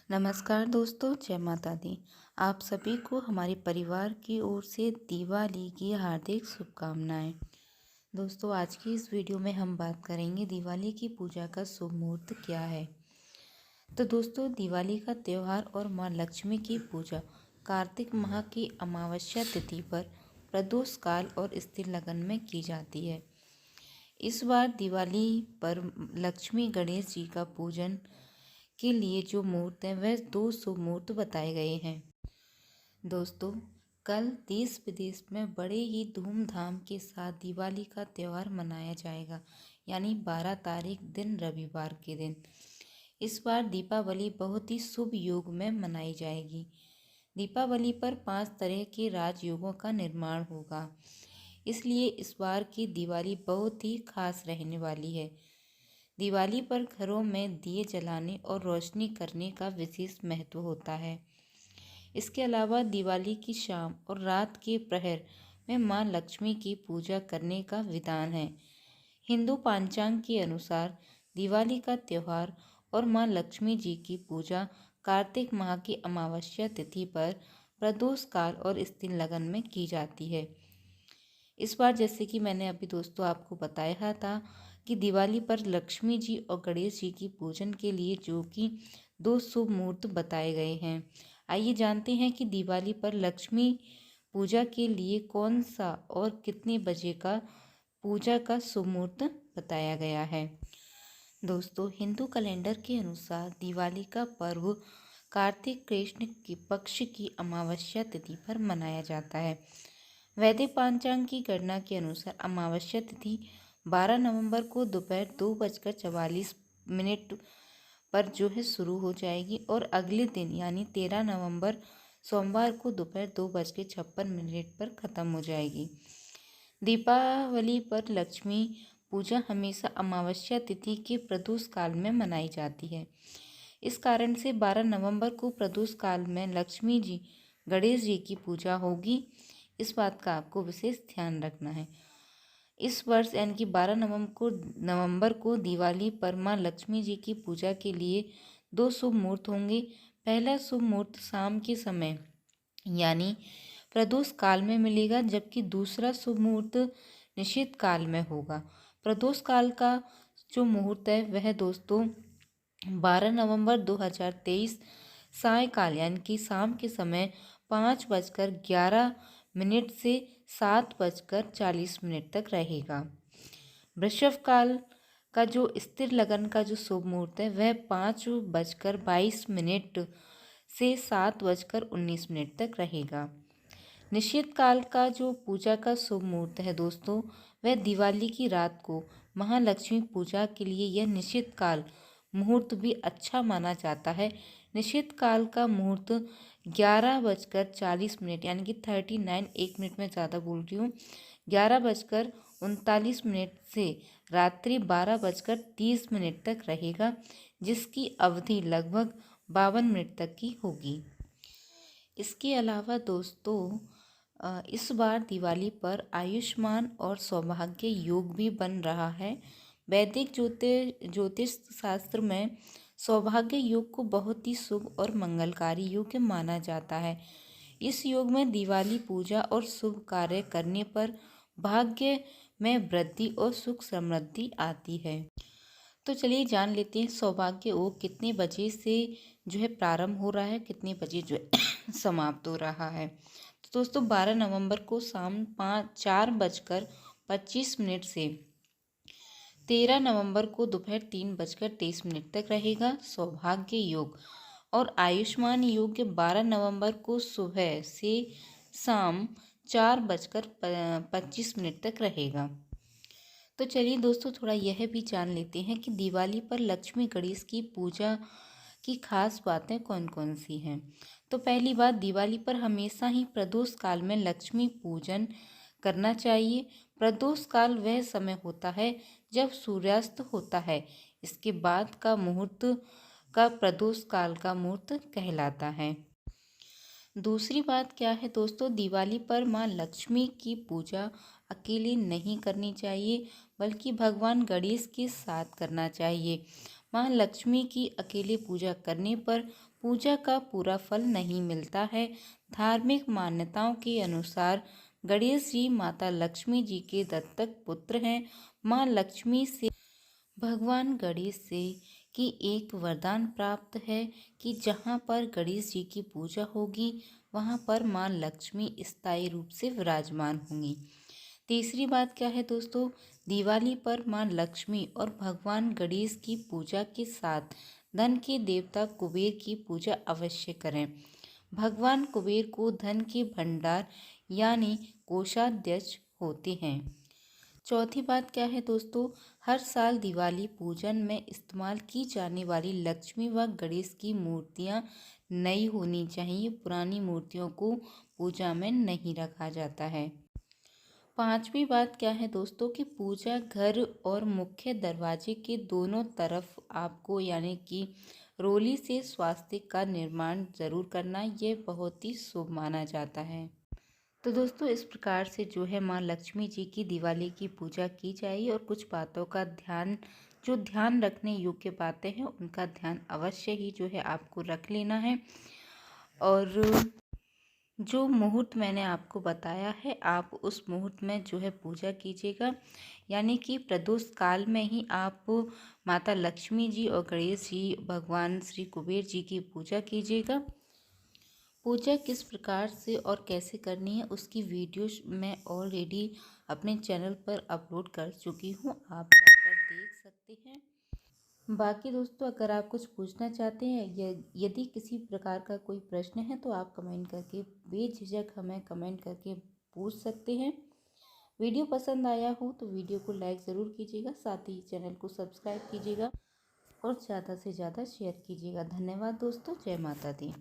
नमस्कार दोस्तों, जय माता दी। आप सभी को हमारे परिवार की ओर से दिवाली की हार्दिक शुभकामनाएं। दोस्तों, आज की इस वीडियो में हम बात करेंगे दिवाली की पूजा का शुभ मुहूर्त क्या है। तो दोस्तों, दिवाली का त्यौहार और माँ लक्ष्मी की पूजा कार्तिक माह की अमावस्या तिथि पर प्रदोष काल और स्थिर लगन में की जाती है। इस बार दिवाली पर लक्ष्मी गणेश जी का पूजन के लिए जो मुहूर्त हैं वह दो शुभ मुहूर्त बताए गए हैं। दोस्तों, कल देश विदेश में बड़े ही धूमधाम के साथ दिवाली का त्यौहार मनाया जाएगा, यानी 12 तारीख दिन रविवार के दिन। इस बार दीपावली बहुत ही शुभ योग में मनाई जाएगी। दीपावली पर 5 तरह के राजयोगों का निर्माण होगा, इसलिए इस बार की दिवाली बहुत ही खास रहने वाली है। दिवाली पर घरों में दिए जलाने और रोशनी करने का विशेष महत्व होता है। इसके अलावा दिवाली की शाम और रात के प्रहर में मां लक्ष्मी की पूजा करने का विधान है। हिंदू पंचांग के अनुसार दिवाली का त्यौहार और मां लक्ष्मी जी की पूजा कार्तिक माह की अमावस्या तिथि पर प्रदोष काल और स्थिर लगन में की जाती है। इस बार जैसे कि मैंने अभी दोस्तों आपको बताया था कि दिवाली पर लक्ष्मी जी और गणेश जी की पूजन के लिए जो कि दो शुभ मुहूर्त बताए गए हैं। आइए जानते हैं कि दिवाली पर लक्ष्मी पूजा के लिए कौन सा और कितने बजे का पूजा का शुभ मुहूर्त बताया गया है। दोस्तों, हिंदू कैलेंडर के अनुसार दिवाली का पर्व कार्तिक कृष्ण के पक्ष की अमावस्या तिथि पर मनाया जाता है। वैदिक पंचांग की गणना के अनुसार अमावस्या तिथि 12 नवंबर को दोपहर 2:44 पर जो है शुरू हो जाएगी और अगले दिन यानी 13 नवंबर सोमवार को दोपहर 2:56 पर ख़त्म हो जाएगी। दीपावली पर लक्ष्मी पूजा हमेशा अमावस्या तिथि के प्रदोष काल में मनाई जाती है। इस कारण से 12 नवंबर को प्रदोष काल में लक्ष्मी जी गणेश जी की पूजा होगी। इस बात का आपको विशेष ध्यान रखना है। इस वर्ष यानी कि 12 नवंबर को दिवाली पर मां लक्ष्मी जी की पूजा के लिए दो शुभ मुहूर्त होंगे। पहला शुभ मुहूर्त शाम के समय यानी प्रदोष काल में मिलेगा, जबकि दूसरा शुभ मुहूर्त निषिद्ध काल में होगा। प्रदोष काल का जो मुहूर्त है वह दोस्तों 12 नवंबर 2023 सायकाल यानी कि शाम के समय 5:11 से 7:40 तक रहेगा। वृषभ काल का जो स्थिर लगन का जो शुभ मुहूर्त है वह 5:22 से 7:19 तक रहेगा। निश्चित काल का जो पूजा का शुभ मुहूर्त है दोस्तों वह दिवाली की रात को महालक्ष्मी पूजा के लिए यह निश्चित काल मुहूर्त भी अच्छा माना जाता है। निश्चित काल का मुहूर्त 11:40 यानी कि 39 1 मिनट में ज़्यादा बोल रही हूँ 11:39 से रात्रि 12:30 तक रहेगा, जिसकी अवधि लगभग 52 मिनट तक की होगी। इसके अलावा दोस्तों इस बार दिवाली पर आयुष्मान और सौभाग्य योग भी बन रहा है। वैदिक ज्योतिष शास्त्र में सौभाग्य योग को बहुत ही शुभ और मंगलकारी योग माना जाता है। इस योग में दिवाली पूजा और शुभ कार्य करने पर भाग्य में वृद्धि और सुख समृद्धि आती है। तो चलिए जान लेते हैं सौभाग्य योग कितने बजे से जो है प्रारंभ हो रहा है, कितने बजे जो है समाप्त हो रहा है। तो दोस्तों 12 नवंबर को शाम 4:25 से 13 नवंबर को दोपहर 3:23 तक रहेगा सौभाग्य योग। और आयुष्मान योग 12 नवंबर को सुबह से शाम 4:25 तक रहेगा। तो चलिए दोस्तों थोड़ा यह भी जान लेते हैं कि दिवाली पर लक्ष्मी गणेश की पूजा की खास बातें कौन कौन सी हैं। तो पहली बात, दिवाली पर हमेशा ही प्रदोष काल में लक्ष्मी पूजन करना चाहिए। प्रदोष काल वह समय होता है जब सूर्यास्त होता है। इसके बाद का मुहूर्त का प्रदोष काल का मुहूर्त कहलाता है। दूसरी बात क्या है दोस्तों, दिवाली पर माँ लक्ष्मी की पूजा अकेले नहीं करनी चाहिए, बल्कि भगवान गणेश के साथ करना चाहिए। माँ लक्ष्मी की अकेले पूजा करने पर पूजा का पूरा फल नहीं मिलता है। धार्मिक मान्यताओं के अनुसार गणेश जी माता लक्ष्मी जी के दत्तक पुत्र हैं। माँ लक्ष्मी से भगवान गणेश से कि एक वरदान प्राप्त है कि जहाँ पर गणेश जी की पूजा होगी वहाँ पर माँ लक्ष्मी स्थायी रूप से विराजमान होंगी। तीसरी बात क्या है दोस्तों, दिवाली पर माँ लक्ष्मी और भगवान गणेश की पूजा के साथ धन के देवता कुबेर की पूजा अवश्य करें। भगवान कुबेर को धन के भंडार यानी कोषाध्यक्ष होते हैं। चौथी बात क्या है दोस्तों, हर साल दिवाली पूजन में इस्तेमाल की जाने वाली लक्ष्मी व गणेश की मूर्तियां नई होनी चाहिए। पुरानी मूर्तियों को पूजा में नहीं रखा जाता है। पांचवी बात क्या है दोस्तों कि पूजा घर और मुख्य दरवाजे के दोनों तरफ आपको यानी कि रोली से स्वास्तिक का निर्माण जरूर करना, यह बहुत ही शुभ माना जाता है। तो दोस्तों इस प्रकार से जो है माँ लक्ष्मी जी की दिवाली की पूजा की जाए और कुछ बातों का ध्यान रखने योग्य बातें हैं उनका ध्यान अवश्य ही जो है आपको रख लेना है। और जो मुहूर्त मैंने आपको बताया है आप उस मुहूर्त में जो है पूजा कीजिएगा, यानी कि प्रदोष काल में ही आप माता लक्ष्मी जी और गणेश जी भगवान श्री कुबेर जी की पूजा कीजिएगा। पूजा किस प्रकार से और कैसे करनी है उसकी वीडियो मैं ऑलरेडी अपने चैनल पर अपलोड कर चुकी हूँ, आप जाकर देख सकते हैं। बाकी दोस्तों अगर आप कुछ पूछना चाहते हैं या यदि किसी प्रकार का कोई प्रश्न है तो आप कमेंट करके बेझिझक हमें कमेंट करके पूछ सकते हैं। वीडियो पसंद आया हो तो वीडियो को लाइक ज़रूर कीजिएगा, साथ ही चैनल को सब्सक्राइब कीजिएगा और ज़्यादा से ज़्यादा शेयर कीजिएगा। धन्यवाद दोस्तों, जय माता दी।